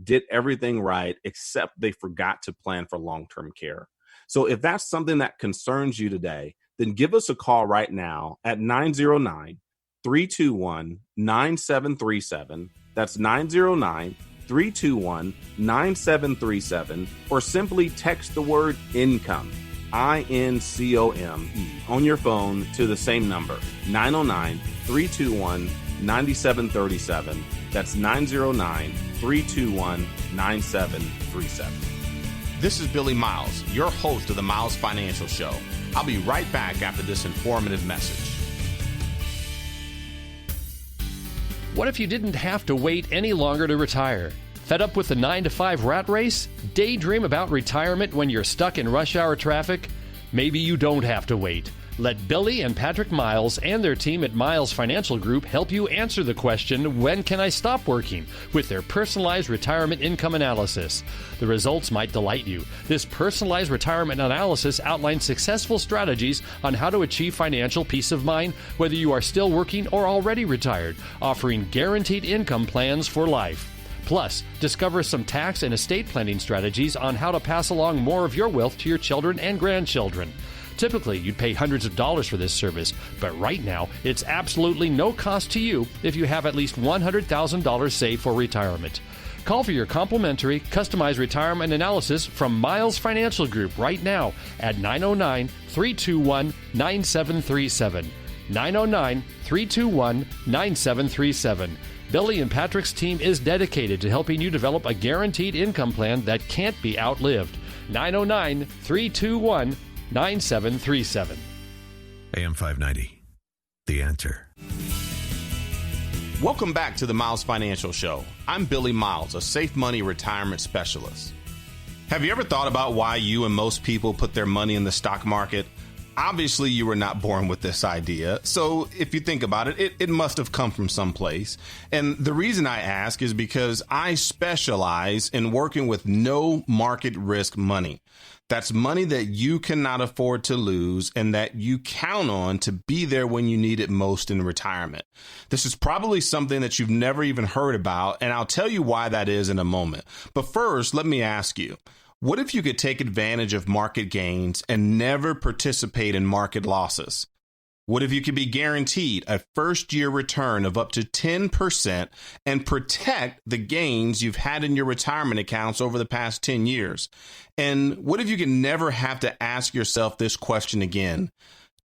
did everything right, except they forgot to plan for long-term care. So if that's something that concerns you today, then give us a call right now at 909-321-9737. That's 909-321-9737, or simply text the word income, INCOME, on your phone to the same number, 909-321-9737. That's 909-321-9737. This is Billie Miles, your host of the Miles Financial Show. I'll be right back after this informative message. What if you didn't have to wait any longer to retire? Fed up with the 9-to-5 rat race? Daydream about retirement when you're stuck in rush hour traffic? Maybe you don't have to wait. Let Billie and Patrick Miles and their team at Miles Financial Group help you answer the question, when can I stop working? With their personalized retirement income analysis. The results might delight you. This personalized retirement analysis outlines successful strategies on how to achieve financial peace of mind, whether you are still working or already retired, offering guaranteed income plans for life. Plus, discover some tax and estate planning strategies on how to pass along more of your wealth to your children and grandchildren. Typically, you'd pay hundreds of dollars for this service, but right now, it's absolutely no cost to you if you have at least $100,000 saved for retirement. Call for your complimentary, customized retirement analysis from Miles Financial Group right now at 909-321-9737. 909-321-9737. Billie and Patrick's team is dedicated to helping you develop a guaranteed income plan that can't be outlived. 909-321-9737. AM 590, The Answer. Welcome back to the Miles Financial Show. I'm Billie Miles, a safe money retirement specialist. Have you ever thought about why you and most people put their money in the stock market? Obviously, you were not born with this idea. So if you think about it, it must have come from someplace. And the reason I ask is because I specialize in working with no market risk money. That's money that you cannot afford to lose and that you count on to be there when you need it most in retirement. This is probably something that you've never even heard about, and I'll tell you why that is in a moment. But first, let me ask you, what if you could take advantage of market gains and never participate in market losses? What if you could be guaranteed a first-year return of up to 10% and protect the gains you've had in your retirement accounts over the past 10 years? And what if you could never have to ask yourself this question again?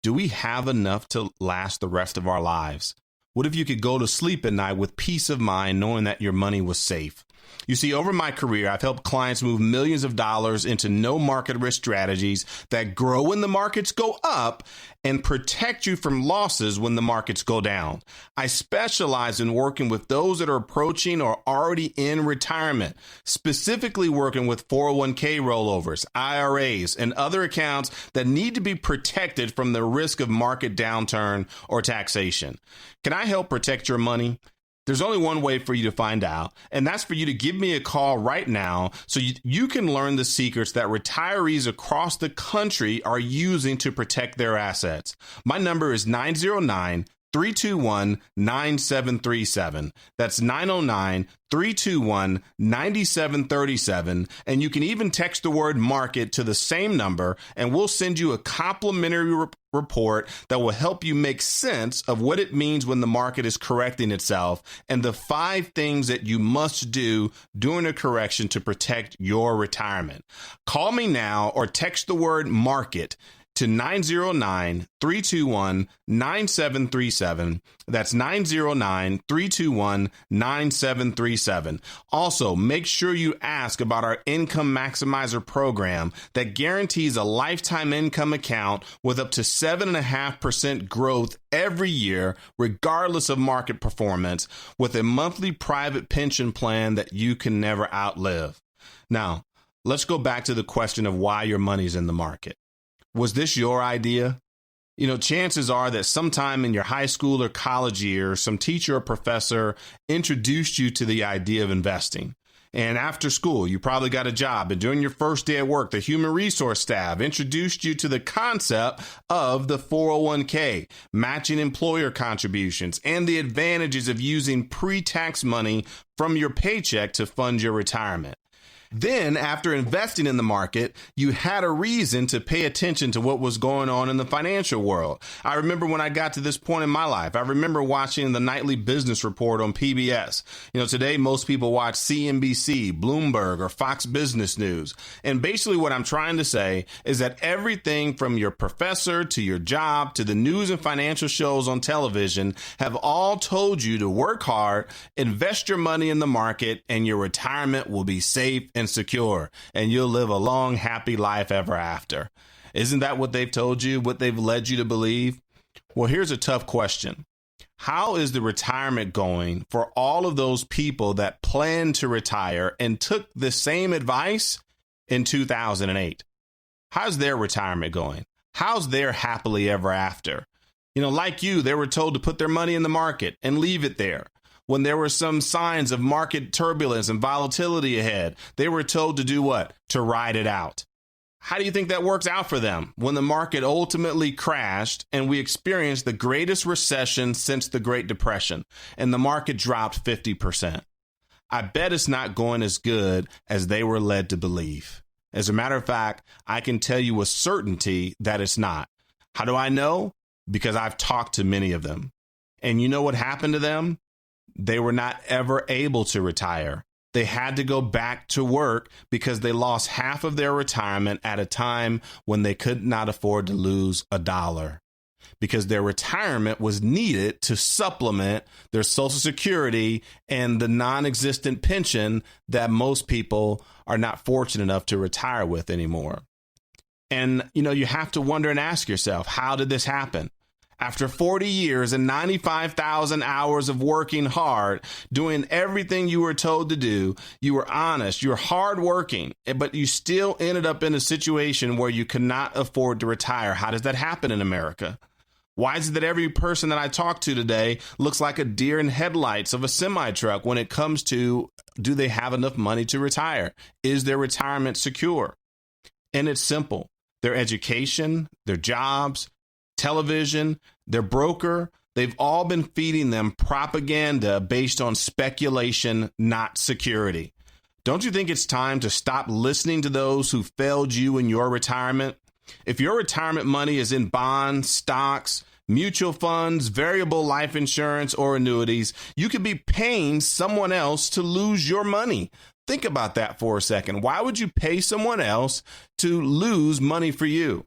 Do we have enough to last the rest of our lives? What if you could go to sleep at night with peace of mind knowing that your money was safe? You see, over my career, I've helped clients move millions of dollars into no market risk strategies that grow when the markets go up and protect you from losses when the markets go down. I specialize in working with those that are approaching or already in retirement, specifically working with 401k rollovers, IRAs, and other accounts that need to be protected from the risk of market downturn or taxation. Can I help protect your money? There's only one way for you to find out, and that's for you to give me a call right now so you can learn the secrets that retirees across the country are using to protect their assets. My number is 909-321-9737. That's 909-321-9737. And you can even text the word market to the same number, and we'll send you a complimentary report that will help you make sense of what it means when the market is correcting itself and the 5 things that you must do during a correction to protect your retirement. Call me now or text the word market to 909-321-9737. That's 909-321-9737. Also, make sure you ask about our Income Maximizer program that guarantees a lifetime income account with up to 7.5% growth every year, regardless of market performance, with a monthly private pension plan that you can never outlive. Now, let's go back to the question of why your money's in the market. Was this your idea? You know, chances are that sometime in your high school or college years, some teacher or professor introduced you to the idea of investing. And after school, you probably got a job. And during your first day at work, the human resource staff introduced you to the concept of the 401k, matching employer contributions, and the advantages of using pre-tax money from your paycheck to fund your retirement. Then, after investing in the market, you had a reason to pay attention to what was going on in the financial world. I remember when I got to this point in my life, I remember watching the nightly business report on PBS. Today, most people watch CNBC, Bloomberg, or Fox Business News. And basically what I'm trying to say is that everything from your professor to your job to the news and financial shows on television have all told you to work hard, invest your money in the market, and your retirement will be safe and secure, and you'll live a long, happy life ever after. Isn't that what they've told you, what they've led you to believe? Well, here's a tough question. How is the retirement going for all of those people that planned to retire and took the same advice in 2008? How's their retirement going? How's their happily ever after? Like you, they were told to put their money in the market and leave it there. When there were some signs of market turbulence and volatility ahead, they were told to do what? To ride it out. How do you think that works out for them when the market ultimately crashed and we experienced the greatest recession since the Great Depression and the market dropped 50%? I bet it's not going as good as they were led to believe. As a matter of fact, I can tell you with certainty that it's not. How do I know? Because I've talked to many of them. And you know what happened to them? They were not ever able to retire. They had to go back to work because they lost half of their retirement at a time when they could not afford to lose a dollar, because their retirement was needed to supplement their Social Security and the non-existent pension that most people are not fortunate enough to retire with anymore. And, you have to wonder and ask yourself, how did this happen? After 40 years and 95,000 hours of working hard, doing everything you were told to do, you were honest, you were hardworking, but you still ended up in a situation where you could not afford to retire. How does that happen in America? Why is it that every person that I talk to today looks like a deer in headlights of a semi-truck when it comes to, do they have enough money to retire? Is their retirement secure? And it's simple. Their education, their jobs, television, their broker, they've all been feeding them propaganda based on speculation, not security. Don't you think it's time to stop listening to those who failed you in your retirement? If your retirement money is in bonds, stocks, mutual funds, variable life insurance, or annuities, you could be paying someone else to lose your money. Think about that for a second. Why would you pay someone else to lose money for you?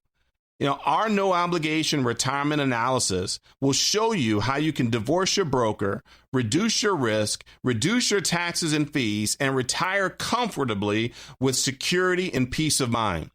Our no obligation retirement analysis will show you how you can divorce your broker, reduce your risk, reduce your taxes and fees, and retire comfortably with security and peace of mind.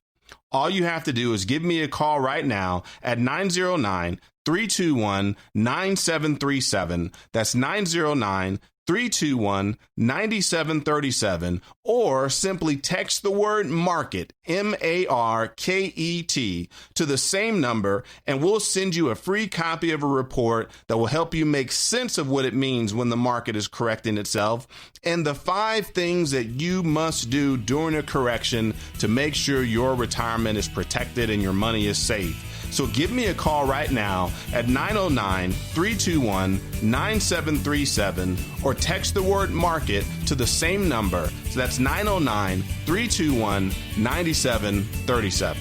All you have to do is give me a call right now at 909-321-9737. That's 909-321-9737, or simply text the word market, MARKET, to the same number, and we'll send you a free copy of a report that will help you make sense of what it means when the market is correcting itself, and the 5 things that you must do during a correction to make sure your retirement is protected and your money is safe. So give me a call right now at 909-321-9737 or text the word market to the same number. So that's 909-321-9737.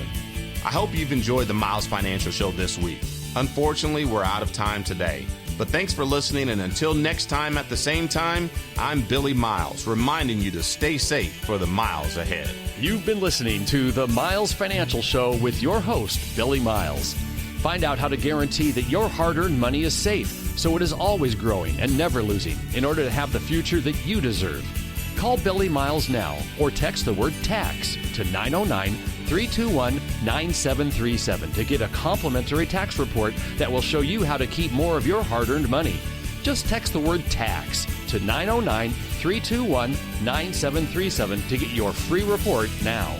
I hope you've enjoyed the Miles Financial Show this week. Unfortunately, we're out of time today. But thanks for listening, and until next time at the same time, I'm Billy Miles, reminding you to stay safe for the miles ahead. You've been listening to the Miles Financial Show with your host, Billy Miles. Find out how to guarantee that your hard-earned money is safe, so it is always growing and never losing, in order to have the future that you deserve. Call Billy Miles now or text the word TAX to 909-321-9737 to get a complimentary tax report that will show you how to keep more of your hard-earned money. Just text the word TAX to 909-321-9737 to get your free report now.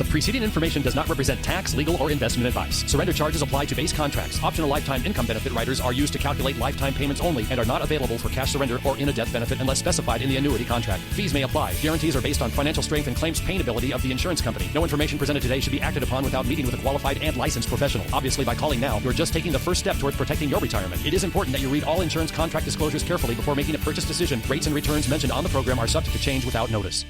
The preceding information does not represent tax, legal, or investment advice. Surrender charges apply to base contracts. Optional lifetime income benefit riders are used to calculate lifetime payments only and are not available for cash surrender or in a death benefit unless specified in the annuity contract. Fees may apply. Guarantees are based on financial strength and claims paying ability of the insurance company. No information presented today should be acted upon without meeting with a qualified and licensed professional. Obviously, by calling now, you're just taking the first step towards protecting your retirement. It is important that you read all insurance contract disclosures carefully before making a purchase decision. Rates and returns mentioned on the program are subject to change without notice.